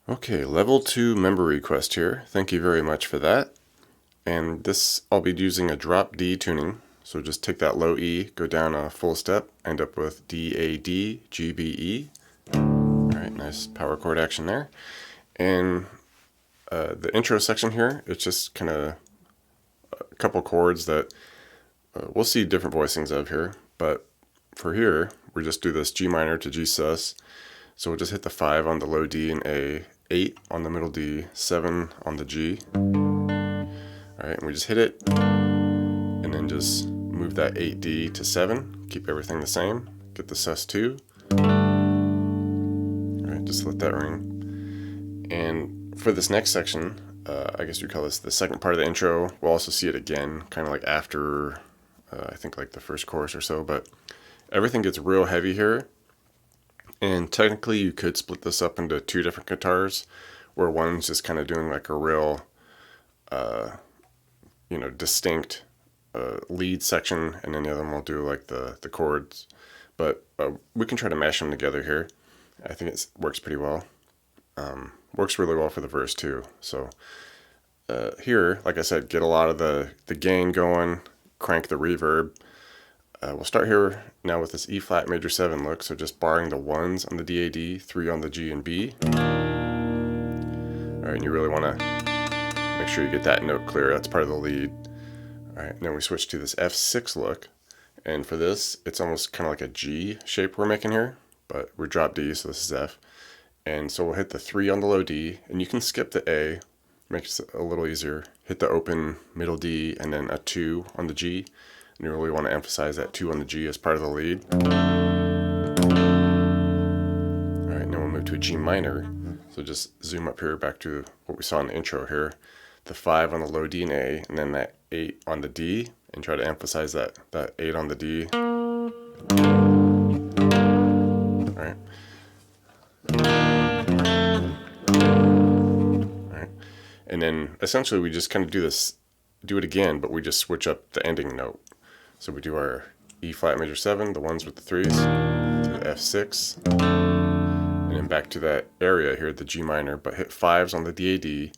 Okay, level 2 member request here. Thank you very much for that. And this, I'll be using a drop D tuning. So just take that low E, go down a full step, end up with D, A, D, G, B, E. Alright, nice power chord action there. And the intro section here, it's just kind of a couple chords that we'll see different voicings of here. But for here, we just do this G minor to G sus. So we'll just hit the 5 on the low D and A, 8 on the middle D, 7 on the G. Alright, and we just hit it, and then just move that 8D to 7, keep everything the same, get the sus 2. Alright, just let that ring. And for this next section, I guess we call this the second part of the intro. We'll also see it again, kind of like after, I think like the first chorus or so, but everything gets real heavy here. And technically you could split this up into two different guitars, where one's just kind of doing like a real, distinct lead section, and then the other one will do like the chords. But we can try to mash them together here. I think it works pretty well. Works really well for the verse too. So here, like I said, get a lot of the gain going, crank the reverb. We'll start here now with this E flat major 7 look, so just barring the 1s on the D, A, D, 3 on the G and B. Alright, and you really want to make sure you get that note clear, that's part of the lead. Alright, then we switch to this F6 look, and for this, it's almost kind of like a G shape we're making here, but we're drop D, so this is F. And so we'll hit the 3 on the low D, and you can skip the A, makes it a little easier. Hit the open middle D, and then a 2 on the G. And you really want to emphasize that 2 on the G as part of the lead. Alright, now we'll move to a G minor. So just zoom up here back to what we saw in the intro here. The 5 on the low D and A, and then that 8 on the D, and try to emphasize that 8 on the D. Alright. Alright. And then essentially we just kind of do it again, but we just switch up the ending note. So we do our E flat major 7, the 1s with the 3s, to the F6, and then back to that area here, the G minor, but hit 5s on the D, A, D,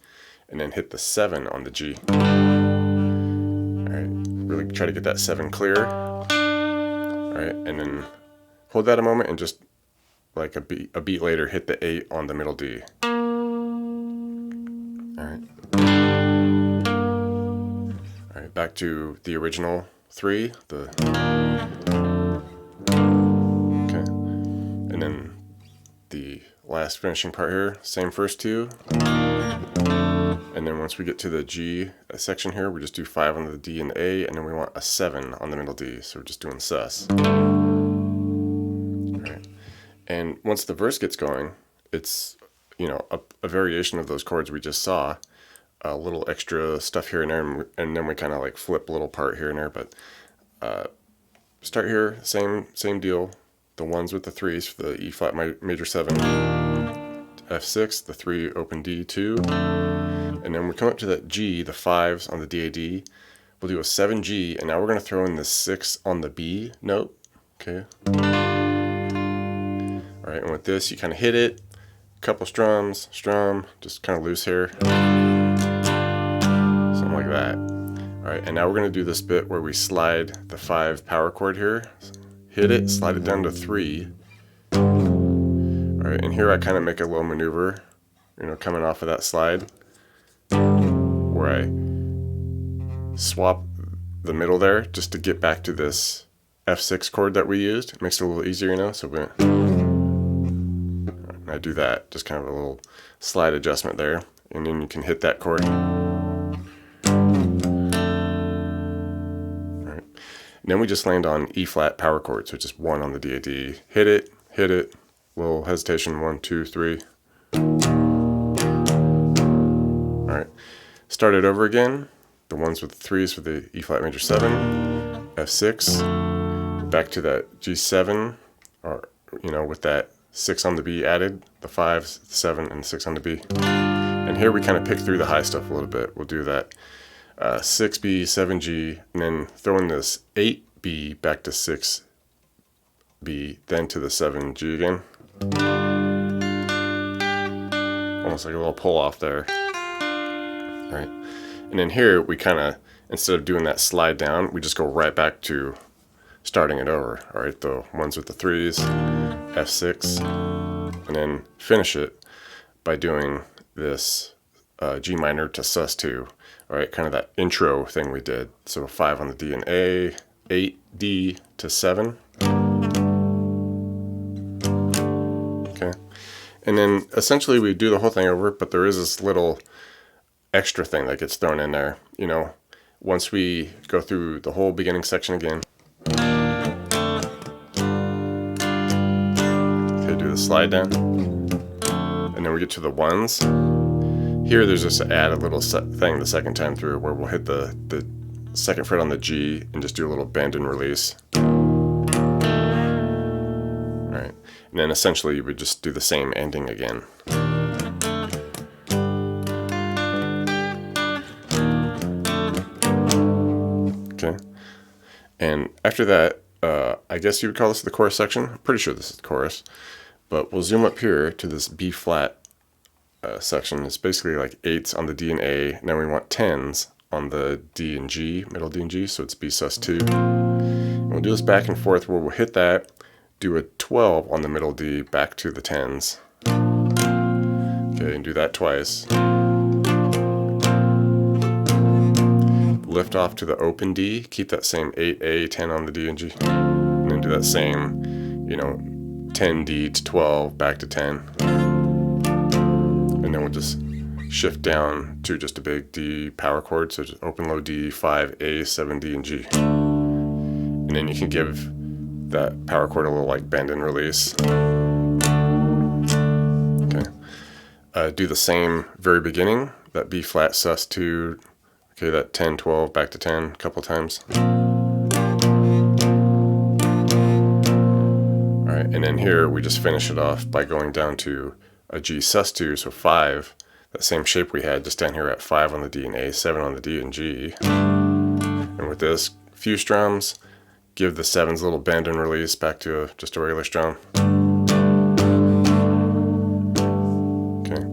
and then hit the 7 on the G. Alright, really try to get that 7 clear. Alright, and then hold that a moment and just like a beat later, hit the 8 on the middle D. Alright. Alright, back to the original 3, okay, and then the last finishing part here, same first 2, and then once we get to the G section here, we just do 5 on the D and the A, and then we want a 7 on the middle D, so we're just doing sus. Alright. And once the verse gets going, it's a variation of those chords we just saw. A little extra stuff here and there, and then we kind of like flip a little part here and there, but start here, same deal, the 1s with the 3s for the E flat major 7, F6, the 3 open D, 2, and then we come up to that G, the 5s on the D, A, D, we'll do a 7 G, and now we're going to throw in the 6 on the B note, okay, alright, and with this you kind of hit it, couple strums, strum, just kind of loose here, like that. Alright, and now we're going to do this bit where we slide the 5 power chord here, hit it, slide it down to 3. Alright, and here I kind of make a little maneuver, coming off of that slide, where I swap the middle there just to get back to this F6 chord that we used. It makes it a little easier, so and I do that, just kind of a little slide adjustment there, and then you can hit that chord. And then we just land on E flat power chord, so just 1 on the D, A, D, hit it, little hesitation, 1, 2, 3. Alright, start it over again, the 1s with the 3s for the E flat major 7, F6, back to that G7, or with that 6 on the B added, the 5s, the 7, and the 6 on the B. And here we kind of pick through the high stuff a little bit. We'll do that 6B, 7G, and then throw in this 8B back to 6B, then to the 7G again. almost like a little pull off there. All right, and then here we kind of, instead of doing that slide down, we just go right back to starting it over. All right, the ones with the 3s, F6, and then finish it by doing this G minor to sus2. All right, kind of that intro thing we did. So 5 on the D and A, 8 D to 7. Okay, and then essentially we do the whole thing over, but there is this little extra thing that gets thrown in there. You know, once we go through the whole beginning section again. Okay, do the slide down, and then we get to the 1s. Here there's just to add a little thing the second time through where we'll hit the second fret on the G and just do a little bend and release. Alright, and then essentially you would just do the same ending again. Okay, and after that, I guess you would call this the chorus section. I'm pretty sure this is the chorus, but we'll zoom up here to this B flat section. It's basically like 8s on the D and A. Now we want 10s on the D and G, middle D and G, so it's B sus2. And we'll do this back and forth where we'll hit that, do a 12 on the middle D, back to the 10s. Okay, and do that twice. Lift off to the open D, keep that same 8A, 10 on the D and G, and then do that same, you know, 10D to 12, back to 10. And then we'll just shift down to just a big D power chord, so just open low D, 5A, 7D, and G. And then you can give that power chord a little like bend and release. Okay. Do the same very beginning, that B flat sus2, okay, that 10, 12, back to 10 a couple times. Alright, and then here we just finish it off by going down to a G sus2, so 5, that same shape we had, just down here at 5 on the D and A, 7 on the D and G. And with this, few strums, give the 7s a little bend and release back to just a regular strum. Okay,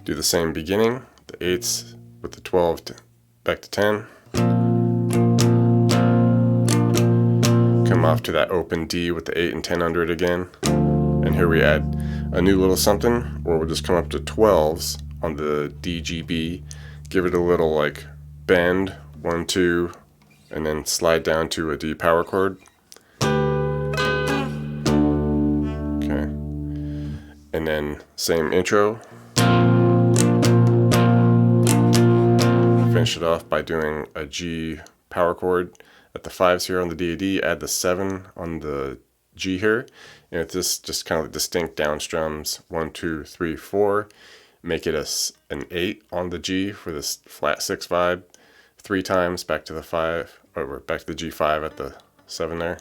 do the same beginning, the 8s with the 12 back to 10. Come off to that open D with the 8 and 10 under it again. And here we add a new little something where we'll just come up to 12s on the D, G, B, give it a little like bend, 1, 2, and then slide down to a D power chord. Okay. And then same intro. Finish it off by doing a G power chord at the 5s here on the D, D, add the 7 on the G here. And it's just kind of distinct down strums, 1, 2, 3, 4. Make it an 8 on the G for this flat 6 vibe. 3 times back to the 5, or back to the G5 at the 7 there.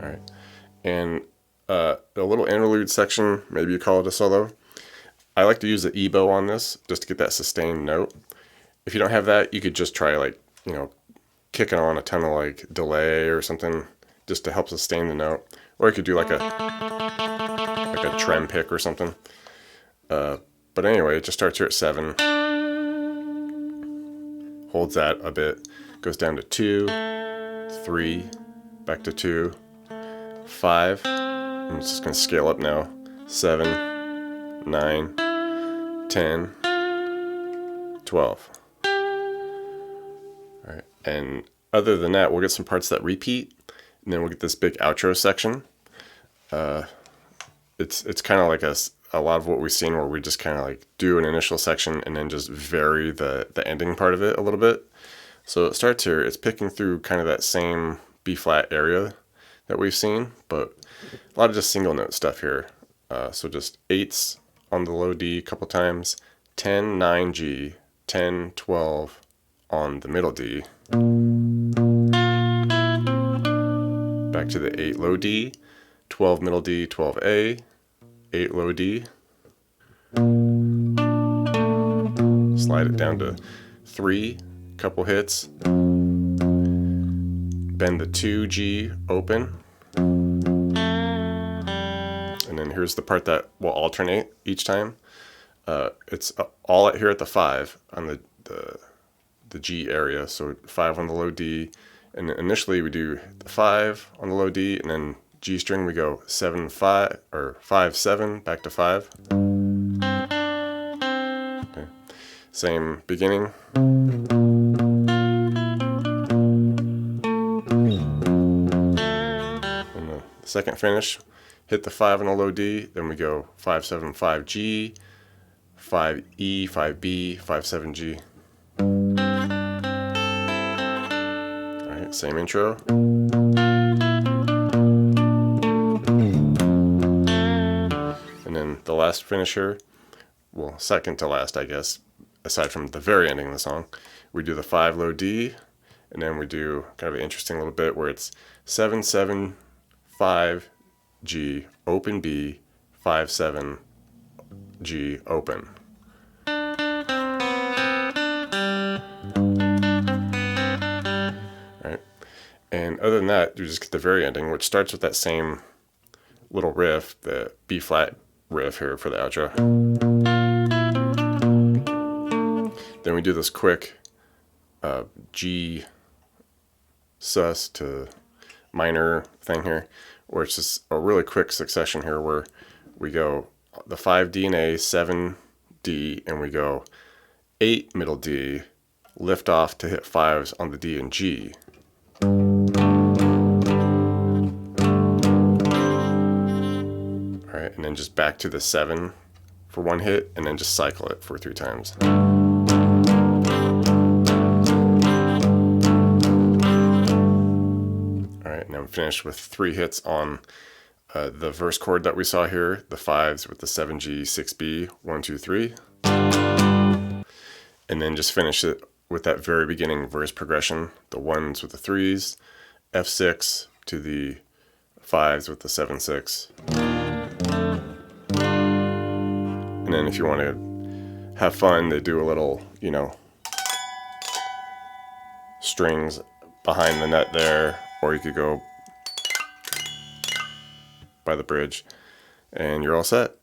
Alright, and the little interlude section, maybe you call it a solo. I like to use the E bow on this just to get that sustained note. If you don't have that, you could just try, like, you know, kicking on a ton of like delay or something just to help sustain the note, or you could do like a trem pick or something. But anyway, it just starts here at 7, holds that a bit, goes down to 2, 3, back to 2, 5. I'm just going to scale up now. 7, 9, 10, 12. Alright, and other than that, we'll get some parts that repeat, and then we'll get this big outro section. It's kind of like a lot of what we've seen where we just kind of like do an initial section and then just vary the ending part of it a little bit. So it starts here, it's picking through kind of that same B flat area that we've seen, but a lot of just single note stuff here. So just 8s on the low D a couple times, 10, 9 G, 10, 12 on the middle D, back to the 8 low D, 12 middle D, 12 A, 8 low D, slide it down to 3, couple hits, bend the 2 G open, and and then here's the part that will alternate each time. It's all here at the 5 on the G area, so 5 on the low D, and initially we do the 5 on the low D, and then G string we go 7 5 or 5 7 back to 5. Okay. Same beginning. And the second finish, hit the 5 on the low D, then we go 5 7 5 G, 5 E, 5 B, 5 7 G. Alright, same intro. And then the last finish here, well, second to last, I guess, aside from the very ending of the song, we do the 5 low D, and then we do kind of an interesting little bit where it's 7 7 5 G open B 5 7 G open. Right, and other than that, you just get the very ending, which starts with that same little riff, the B flat riff here for the outro. Then we do this quick G sus to minor thing here, where it's just a really quick succession here where we go the 5 D and A, 7 D, and we go 8 middle D, lift off to hit 5s on the D and G. Alright, and then just back to the 7 for one hit, and then just cycle it for 3 times. Alright, and then we finish with 3 hits on the verse chord that we saw here, the 5s with the 7G, 6B, 1, 2, 3. And then just finish it with that very beginning verse progression, the 1s with the 3s, F6 to the 5s with the 7, 6. And then if you want to have fun, they do a little, you know, strings behind the net there, or you could go by the bridge, and you're all set.